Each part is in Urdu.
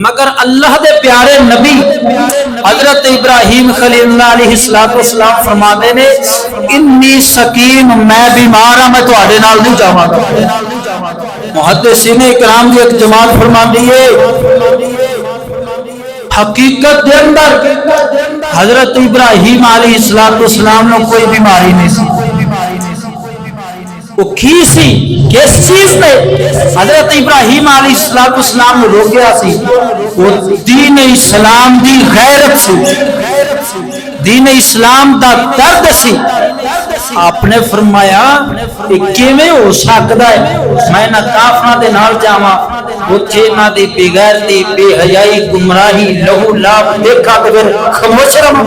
مگر اللہ دے پیارے نبی حضرت ابراہیم خلیل اللہ علیہ السلام فرما دے نے انی سکیم میں بیمار ہاں میں تواڈے نال نہیں جاواں گا۔ محدثین اکرام کی ایک جماعت فرما دیئے حقیقت دے اندر حضرت ابراہیم علیہ السلام نے کوئی بیماری نہیں سی، وہ کی سی کس چیز نے حضرت ابراہیم علیہ السلام نے روکیا سی؟ وہ دین اسلام دی غیرت سی، دین اسلام دا درد سی۔ آپ نے فرمایا کیویں ہو سکدا ہے میں نہ کافراں دے نال جاواں اوتھے نہ دی بے غیرتی بے حیائی گمراہی لہو لاب دیکھا تے پھر خاموش رہاں۔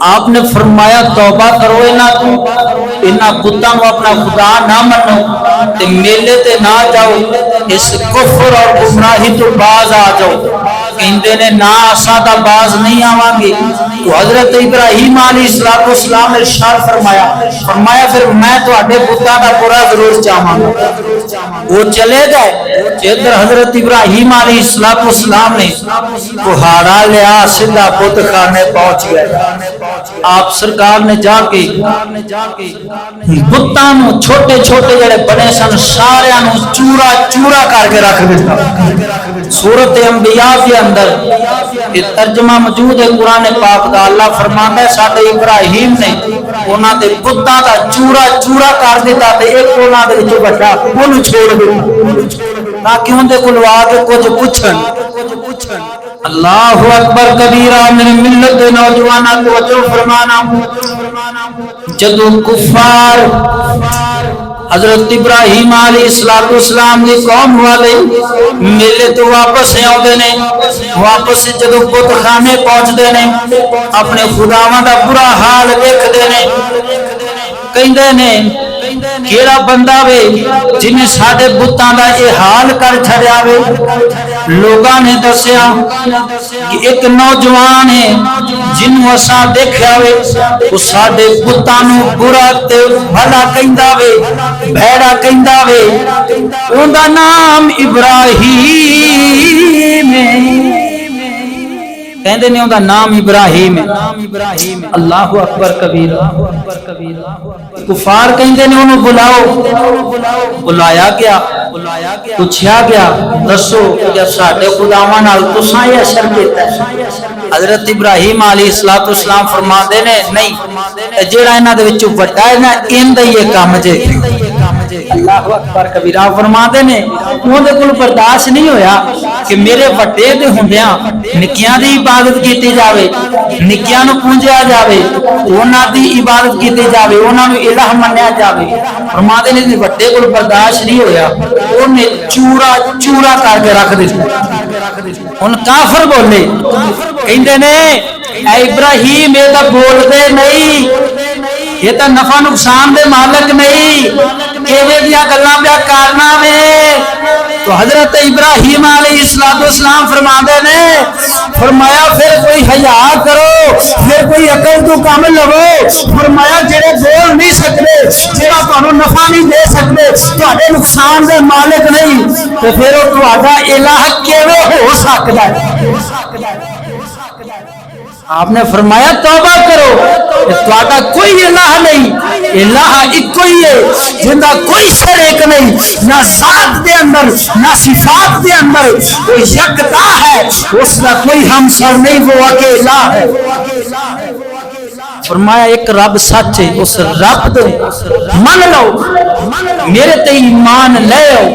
آپ نے فرمایا توبہ کرو انہاں بتاں کو اپنا خدا نہ منو تے میلے تے نہ جاؤ، اس کفر اور گمراہی تو باز آ جاؤ۔ کہندے نے نہ اساں دا باز نہیں آواں گے۔ تو حضرت ابراہیم علیہ السلام نے ارشاد فرمایا پھر میں تواڈے بتاں دا پورا ضرور چاہواں گا۔ وہ چلے گئے، ادھر حضرت ابراہیم علیہ السلام نے کہاڑا لیا سیدھا بت خانے پہنچ گئے۔ آپ سرکار نے جا کے بتاں نو چھوٹے چھوٹے جڑے بنے سن سارے نو چورا چورا کر کے رکھ دتا۔ سورۃ انبیاء کے اندر یہ ترجمہ موجود ہے قرآن پاک دا۔ اللہ فرماتا ہے ساڈے ابراہیم نے انہاں دے بتاں دا چورا چورا کر دیتا تے ایک انہاں دے وچ بچا اونوں چھوڑ دیتا تاکہ اون دے کول آ کے کچھ پوچھن۔ اللہ اکبر کبیرہ میری ملت دے نوجواناں توجہ فرمانا۔ جدو کفار حضرت ابراہیم علیہ السلام دی قوم والے میلے تو واپس آؤندے نے، واپس جدو بت خانے پہنچدے نے اپنے خداواں دا برا حال دیکھدے نے، کہندے نے کیڑا بندہ وے جنہیں ساڈے بتاں دا یہ حال کر چھڑیا وے۔ لوگاں نے دسیا کہ ایک نوجوان ہے جنوں اساں دیکھیا وے وہ ساڈے بتاں نوں برا تے بھلا کہندا وے، بھیڑا کہندا وے، اوندا نام ابراہیم ہے، کہندے نے اوندا نام ابراہیم ہے۔ اللہ اکبر کبیرہ۔ کفار کہندے نے انہوں بلاؤ، بلایا گیا، پوچھا گیا دسو کہ ساڈے خداواں نال تساں یہ اشر کیتا ہے؟ حضرت ابراہیم علیہ السلام فرماندے نے نہیں جیڑا انہاں دے وچوں بڑا ہے نا ایندا ہی یہ کام جے۔ اللہ اکبر کبیرہ فرماندے نے اون دے کول برداشت نہیں ہویا کہ میرے وڈے دے ہوندیاں نکیاں دی عبادت کیتی جاوے، نکیاں نو پوجیا جاوے، انہاں دی عبادت کیتی جاوے، انہاں نو الہ منیا جاوے۔ فرماندے نے وڈے کول برداشت نہیں ہویا، اونے چورا چورا کر کے رکھ دتا۔ ان کافر بولے کہندے نے اے ابراہیم یہ تو بول دے نہیں، یہ تو نفع نقصان دے مالک نہیں، کیویں دیاں گلاں پیا کرنا وے؟ تو حضرت ابراہیم علیہ السلام فرماندے نے فرمایا پھر کوئی حیا کرو، پھر کوئی عقل تو کام لو۔ فرمایا جڑے بول نہیں سکتے، جڑا تانوں نفع نہیں دے سکتے، تہاڈے نقصان دے مالک نہیں، تو پھر او تہاڈا الہ کیویں ہو سکدا ہے؟ آپ نے فرمایا توبہ کرو، تہاڈا کوئی الہ نہیں، الہ ایک ہی ہے جن دا کوئی شریک نہیں، نہ ذات دے اندر نہ صفات دے اندر، وہ یکتا ہے، اس کا کوئی ہمسر نہیں، وہ اکیلا ہے۔ فرمایا ایک رب سچ ہے، اس رب دے من لو، میرے تے ایمان لے آؤ۔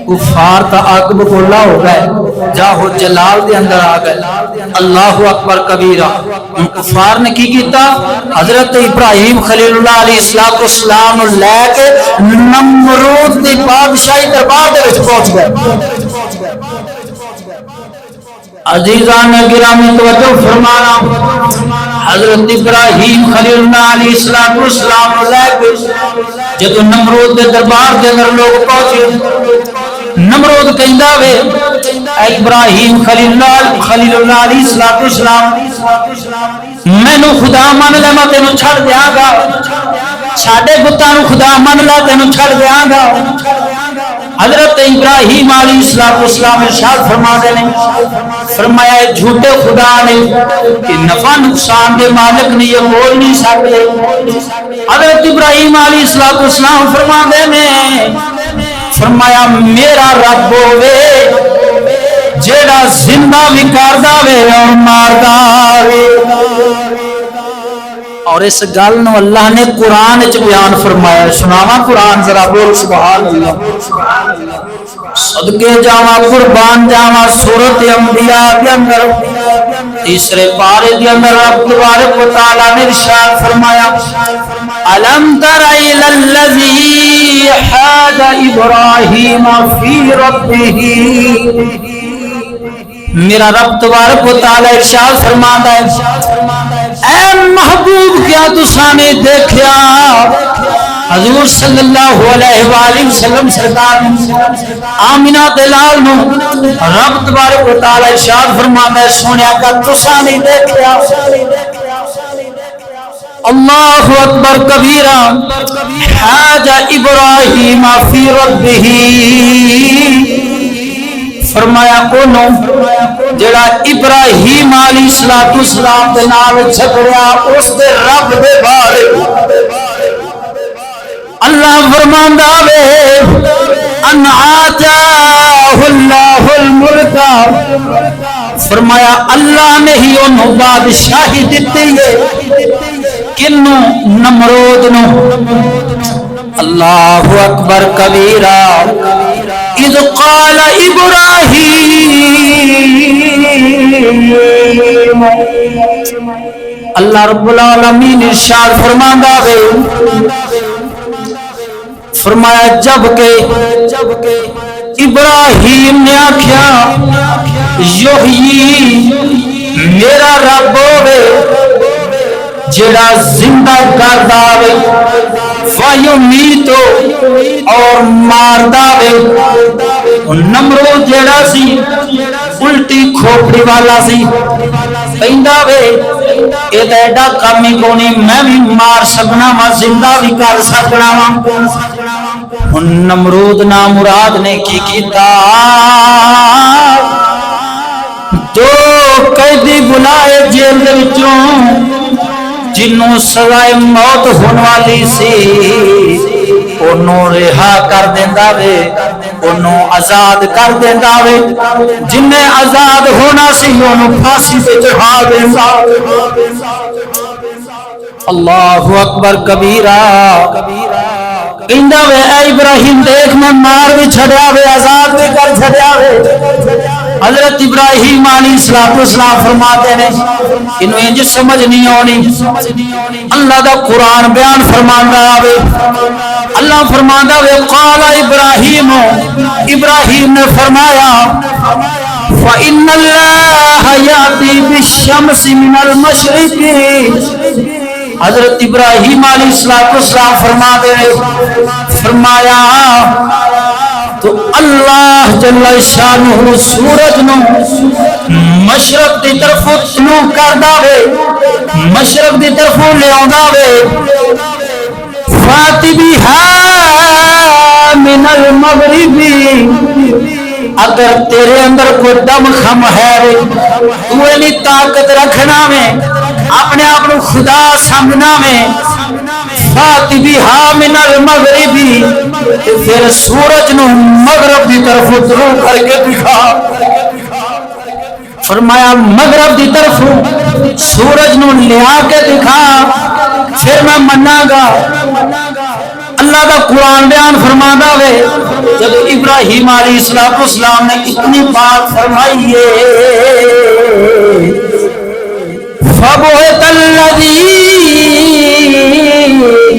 کفار تا اگ بگولا ہو گئے، جاہو جلال دے اندر آ گئے۔ اللہ اکبر کبیرہ۔ ان کفار نے کی کیتا؟ حضرت ابراہیم خلیل اللہ علیہ السلام لے کے نمرود دی بادشاہی دربار دے وچ پہنچ گئے۔ عزیزان گرامی توجہ فرمانا، حضرت ابراہیم خلیل اللہ علیہ السلام لے کے جب نمرود دے دربار دے اندر لوگ پہنچے، نمرود کہندا وے اے ابراہیم خلیل اللہ علیہ السلام مینوں خدا من لے میں تینوں چھڑ دیاں گا، ساڈے بتاں نوں خدا من لے تینوں چھڑ دیاں گا۔ حضرت ابراہیم علیہ السلام ارشاد فرماتے ہیں، فرمایا جھوٹے خدا نے کہ نفع نقصان کے مالک نے یہ بول نہیں سکتے۔ حضرت ابراہیم علیہ السلام فرماتے ہیں، فرمایا میرا رب ہوے جیڑا زندہ بھی کردا وے اور ماردا وے۔ اور اس گل نو اللہ نے قرآن وچ بیان فرمایا، سناواں قرآن ذرا بول سبحان اللہ۔ صدقے جاواں قربان جاواں سورۃ انبیاء کے اندر تیسرے پارے کے اندر رب تبارک و تعالی نے ارشاد فرمایا، الم تر الی الذی حاج ابراہیم فی ربہ۔ میرا رب تبارک و تعالی ارشاد فرماتا ہے، اے محبوب کیا تساں نے دیکھیا حضور صلی اللہ علیہ وآلہ وسلم سرکار آمینہ دلال نو رب تبارک و تعالی ارشاد فرماتا ہے، سونیا کا تساں نے دیکھیا۔ اللہ اکبر کبیرہ، حاج ابراہیم فی ربہ، فرمایا انہوں جڑا ابراہیم علیہ السلام دے نال جھگڑیا اس دے رب دے بارے اللہ فرماندا وے، ان آتاہ اللہ الملک، فرمایا اللہ نے ہی انہوں بادشاہی دیتی ہے، کنوں نمرود نو۔ اللہ اکبر کبیرہ، اذ قال ابراہیم، اللہ رب العالمین ارشاد فرماندا ہے، فرمایا جب کہ ابراہیم نے آکھیا یحیی میرا رب ہوے جڑا زندہ کردا وے، فیمیتو اور ماردا وے۔ نمرود جڑا سی الٹی کھوپڑی والا سی، کہندا وے اے تے ایڈا کم ہی کونی، میں بھی مار سکنا وا زندہ بھی کر سکنا وا۔ نمرود نامراد نے کی کیتا، دو قیدی بلائے جیل دے وچوں جنوں سزائے موت ہونے والی سی، انہوں رہا کر دیندا وے، انہوں آزاد کر دیندا وے، جنہیں آزاد ہونا سی انہوں پھانسی پہ چڑھا دیندا۔ اللہ اکبر کبیرہ، کہندا وے اے ابراہیم دیکھ میں مار بھی چھڑیا وے آزاد بھی کر چھڑیا وے۔ حضرت ابراہیم علیہ السلام فرماتے ہیں انہوں انج سمجھ نہیں آنی، اللہ دا قرآن بیان فرماندا وے، اللہ فرماندا وے قال ابراہیم، ابراہیم نے فرمایا فإن اللہ یأتی بالشمس من المشرق، حضرت ابراہیم علیہ السلام فرماتے ہیں، فرمایا تو اللہ جل شانہ سورج نو مشرق دی طرف طلوع کردا وے، مشرق دی طرف لے آندا وے، فاتی بہا من المغرب، اگر تیرے اندر کوئی دم خم ہے تو اینی طاقت رکھنا میں اپنے آپ کو خدا سمجھنا میں، فاتی بہا من المغرب، پھر سورج نو مغرب دی طرف طلوع کر کے دکھا۔ فرمایا مغرب دی طرف سورج نو لیا کے دکھا پھر میں مننا گا۔ اللہ دا قرآن بیان فرمادا وے جب ابراہیم علیہ السلام نے اتنی بات فرمائی ہے، فَبُهِتَ الَّذِي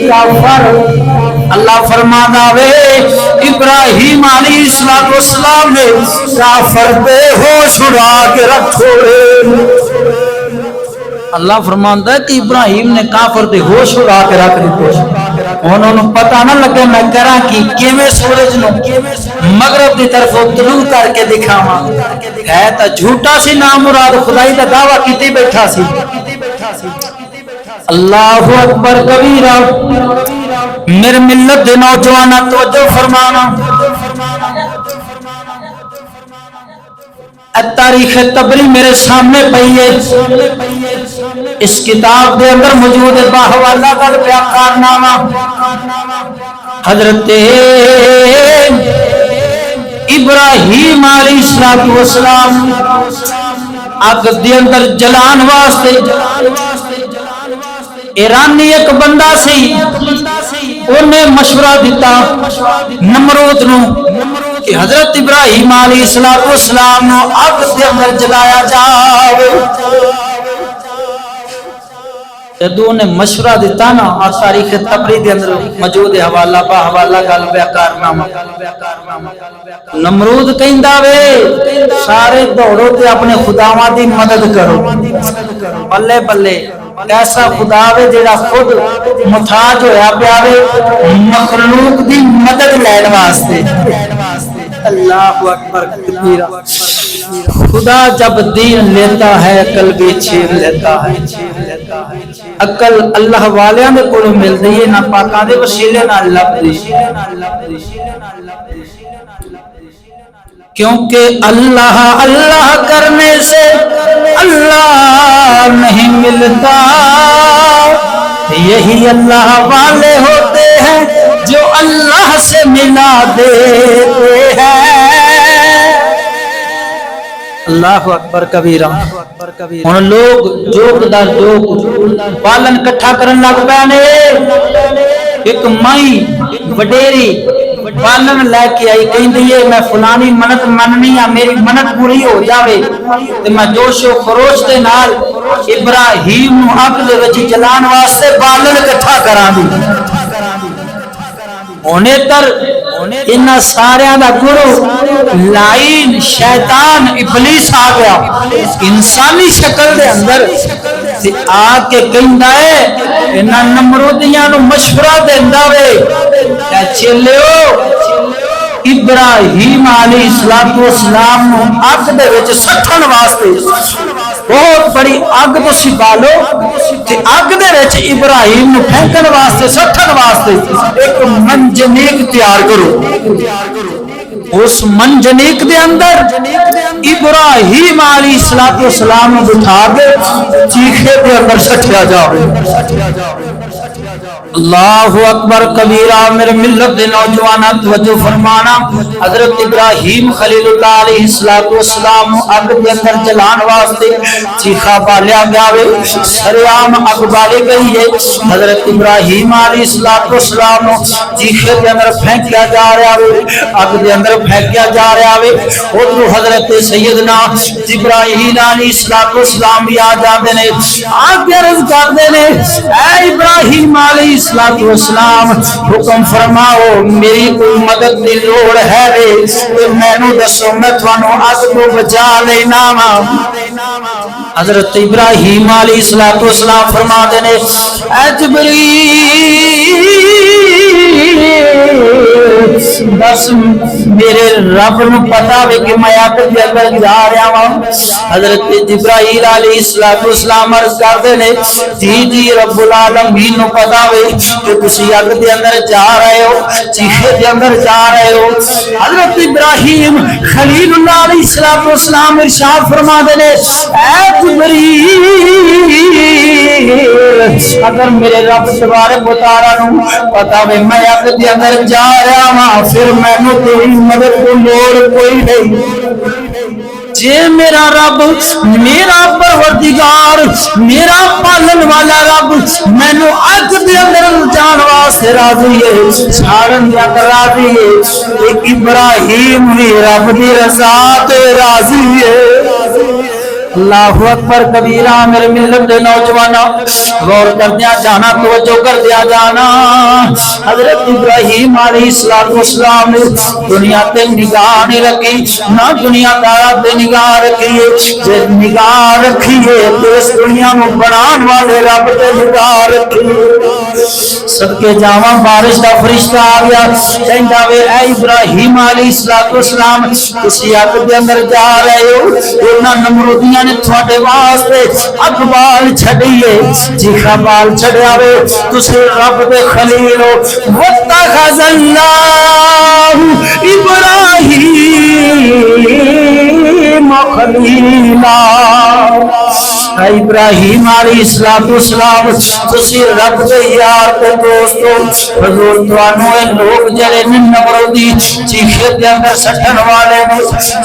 كَفَرَ، اللہ فرمادا وے ابراہیم علیہ السلام نے کافر بے ہوش اڑا کے رکھ چھوڑے۔ اللہ فرماندا ہے کہ ابراہیم نے کافر دے ہوش اڑا کے رکھ دیتے، انہوں نے پتہ نہ لگے میں کراں کی کیویں سورج نو مغرب دی طرف طلوع کر کے دکھاواں، ہے تا جھوٹا سی نام مراد خدائی دا دعویٰ کیتی بیٹھا سی۔ اللہ اکبر کبیرہ میرے ملت دے نوجوانہ توجہ فرمانا تاریخ تبری میرے سامنے پئی ہے اس کتاب دے اندر موجود ہے باحوالہ کا پیا کارنامہ حضرت ابراہیم علیہ السلام اگ دے اندر جلان واسطے ایرانی ایک بندہ سی انہیں مشورہ دیتا نمرود نو کہ حضرت ابراہیم علیہ السلام نو اگ دے اندر جلایا جاوے جدو نے مشورہ دیتا نا اور تاریخ تبری دے اندر موجود ہے حوالہ با حوالہ گل بیا کارنامہ نمرود کہندا وے سارے دوڑو تے اپنے خداواں دی مدد کرو بلے بلے ایسا خدا وے جڑا خود محتاج ہویا پیا وے مخلوق دی مدد لین واسطے اللہ اکبر کبیرہ خدا جب دین لیتا ہے عقل بھی چھین لیتا ہے عقل اللہ والیاں دے کولوں ملدی ہے نہ پاکاں دے وسیلے نال لبدی کیونکہ اللہ اللہ کرنے سے اللہ نہیں ملتا یہی اللہ والے ہوتے ہیں جو اللہ سے ملا دیتے ہیں اللہ اکبر کبیرہ ہن لوگ جوک دا جوک پالن کٹھا کرن لگ پے نے ایک مائی وڈیری پالن لے کے آئی کہندی ہے میں فلانی منت مننی ہے میری منت پوری ہو جاوے تے میں جوش و خروش دے نال ابراہیم نو اگ دے وچ جلان واسطے پالن کٹھا کراں دی ہونے تر ان سارے دا گرو لائن شیطان ابلیس آ گیا انسانی شکل دے اندر تے آ کے کہندا ہے انہاں نمرودیاں نو مشورہ دیندا وے کہ چلیو ابراہیم علیہ السلام نو اگ دے وچ سٹن واسطے بہت بڑی اگ تسی بالو تے اگ دے وچ ابراہیم نو پھینکن واسطے سٹن واسطے ایک منجنیق تیار کرو اس منجنیق دے اندر ابراہیم علیہ السلام نو بٹھا کے چیخے دے اندر سٹیا جاوے اللہ اکبر کبیرہ میرے ملت دے نوجوانہ توجہ فرمانا حضرت ابراہیم خلیل اللہ علیہ السلام اگ دے اندر جلان واسطے چیخا بالیا گیا وے سریام اگ بالی گئی ہے حضرت ابراہیم علیہ السلام چیخے دے اندر پھینکیا جا رہا وے اگ دے اندر پھینکیا جا رہا وے ادھر حضرت سیدنا ابراہیم علیہ السلام بھی آ جاندے نے آگ عرض کردے نے اے ابراہیم علیہ السلام حکم فرماؤ میری کوئی مدد دی لوڑ ہے رے تو مینوں دسو میں تھانوں اگ تو بچا لینا وا حضرت ابراہیم علیہ السلام فرما دے نے اے جبریل بس میرے رب نو پتا وے کہ میں اگ دے اندر جا رہا ہوں حضرت جبرائیل علیہ السلام عرض کردے نے جی رب العالمین نو پتا وے کہ تسی اگ دے اندر جا رہے ہو چیخے دے اندر جا رہے ہو حضرت ابراہیم خلیل اللہ علیہ السلام ارشاد فرما دے نے اے جبریل اگر میرے رب تبارک و تعالی نو پتا وے میں اگ دے اندر جا رہا ہاں پھر مینوں تیری مدد کو لوڑ کوئی نہیں جے میرا رب میرا پروردگار میرا پالن والا رب مینوں اگ دے اندر جان واسطے راضی ہے چھاڑن دے اندر راضی ہے ایک ابراہیم بھی رب دی رضا تے راضی ہے اللہ اکبر کبیرہ میرے ملت دے نوجوانوں غور کر دیا جانا توجہ کر دیا جانا حضرت ابراہیم علیہ السلام نے دنیا تے نگاہ نہیں رکھی نہ دنیا دارا تے نگاہ رکھی جے نگاہ رکھی ہے تو اس دنیا میں بنان والے رب تے نگاہ رکھی صدقے جاواں بارش دا فرشتہ آ گیا کہندا وے اے ابراہیم علیہ السلام تسی اگ دے اندر جا رہے ہو انہاں نمرودیاں انہوں نے تھوڑے واسطے اقبال چھڑیے چیخا بال چھڑیا وے تسی رب دے خلیل ہو واتخذ اللہ ابراہیم خلیلا ابراہیم علیہ السلام تسی رب دے یار تے دوستو حضور توانو اے لوگ جڑے نمرودی چیخے دے اندر سٹن والے نے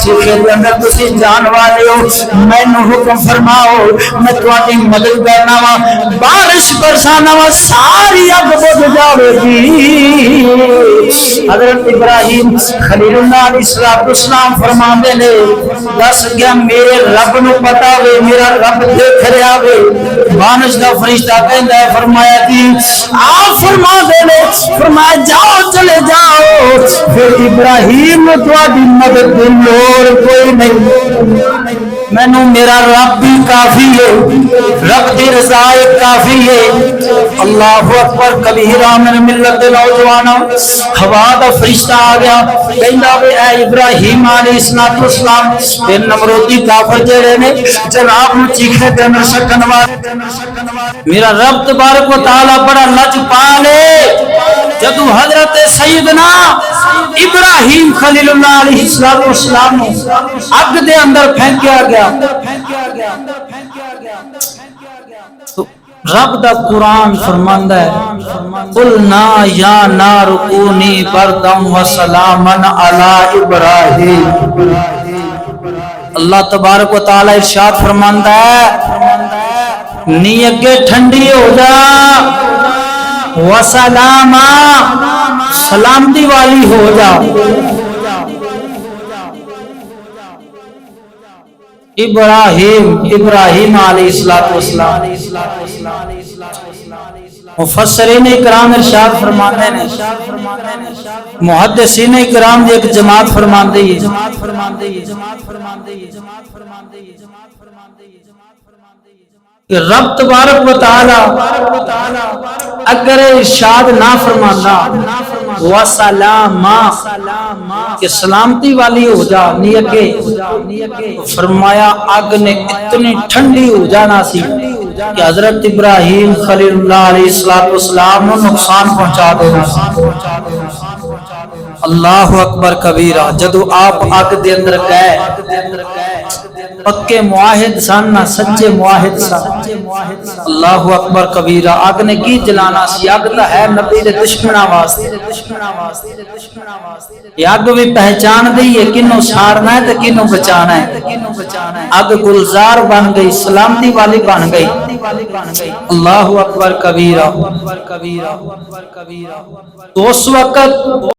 چیخے دے اندر تسی جان والے ہو مینوں حکم فرماؤ میں تواڈی مدد کرنا وا بارش برسانا وا ساری اگ بجھ جاوے گی حضرت ابراہیم خلیل اللہ علیہ السلام فرماندے نے دس گیا میرے رب نو پتا وے میرا رب دیکھ رہا وے بارش دا فرشتہ کہندا ہے فرمایا کہ آپ فرما دے نے فرمایا جاؤ چلے جاؤ پھر ابراہیم نو تواڈی مدد دی لوڑ کوئی نہیں مینوں میرا رب بھی کافی ہے رب دی رضا کافی ہے اللہ اکبر کبیرہ من ملت نوجوانوں ہوا دا فرشتہ آ گیا کہندا وے اے ابراہیم علیہ السلام تے نمرودی کافر جڑے نے جناب نو چیخے تے اندر سٹن والے میرا رب تبارک و تعالی بڑا لجپال ہے جدو حضرت سیدنا ابراہیم خلیل اللہ علیہ السلام اگ دے اندر پھینکیا گیا رب دا قرآن فرماندا ہے قلنا یا نار کونی بردم و سلاما علی ابراہیم اللہ تبارک و تعالی ارشاد فرماندا ہے نی اگے ٹھنڈی ہو جا و سلاما سلامتی والی ہو جا ابراہیم علیہ السلام مفسرین اکرام ارشاد فرماتے ہیں محدثین اکرام دی ایک جماعت فرماندے ہیں کہ رب تبارک و تعالی اگر ارشاد نہ فرمانا وسلاما کہ سلامتی والی ہو جا نیکے فرمایا آگ نے اتنی ٹھنڈی ہو جانا سی کہ حضرت ابراہیم خلیل اللہ علیہ السلام نے نقصان پہنچا دینا اللہ اکبر کبیرہ جدو آپ آگ دے اندر گئے پکے معاہد سن نہ سچے معاہد سن اللہ اکبر کبیرہ آگ نے کی جلانا سی آگ تا ہے نبی دے دشمناں واسطے یہ آگ بھی پہچان دی ہے کنوں سارنا ہے تے کنوں بچانا ہے آگ گلزار بن گئی سلامتی والی بن گئی اللہ اکبر کبیرہ تو اس وقت